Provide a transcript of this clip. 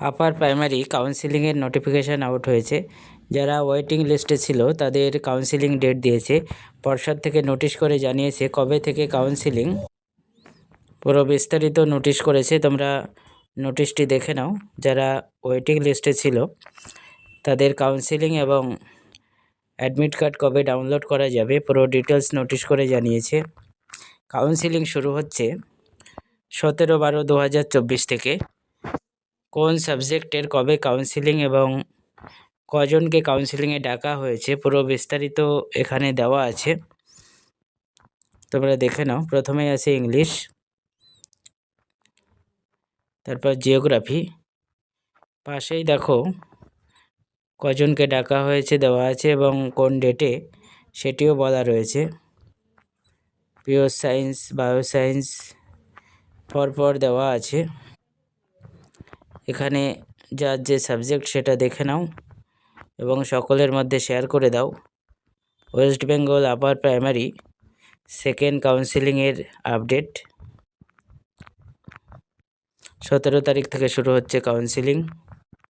Upper primary কাউন্সিলিংয়ের notification out হয়েছে। যারা waiting লিস্টে ছিল তাদের কাউন্সিলিং ডেট দিয়েছে। পর্ষদ থেকে নোটিশ করে জানিয়েছে কবে থেকে কাউন্সিলিং, পুরো বিস্তারিত নোটিশ করেছে। তোমরা নোটিশটি দেখে নাও। যারা ওয়েটিং লিস্টে ছিল তাদের কাউন্সিলিং এবং অ্যাডমিট কার্ড কবে ডাউনলোড করা যাবে পুরো ডিটেলস নোটিশ করে জানিয়েছে। কাউন্সিলিং শুরু হচ্ছে 17/12/2024 থেকে। কোন সাবজেক্টের কবে কাউন্সিলিং এবং কজনকে কাউন্সিলিংয়ে ডাকা হয়েছে পুরো বিস্তারিত এখানে দেওয়া আছে, তোমরা দেখে নাও। প্রথমেই আছে ইংলিশ, তারপর জিওগ্রাফি, পাশেই দেখো কজনকে ডাকা হয়েছে দেওয়া আছে এবং কোন ডেটে সেটিও বলা রয়েছে। পিওর সায়েন্স, বায়োসায়েন্স পরপর দেওয়া আছে। এখানে যার যে সাবজেক্ট সেটা দেখে নাও এবং সকলের মধ্যে শেয়ার করে দাও। West Bengal upper primary second কাউন্সিলিংয়ের আপডেট। 17 তারিখ থেকে শুরু হচ্ছে কাউন্সিলিং।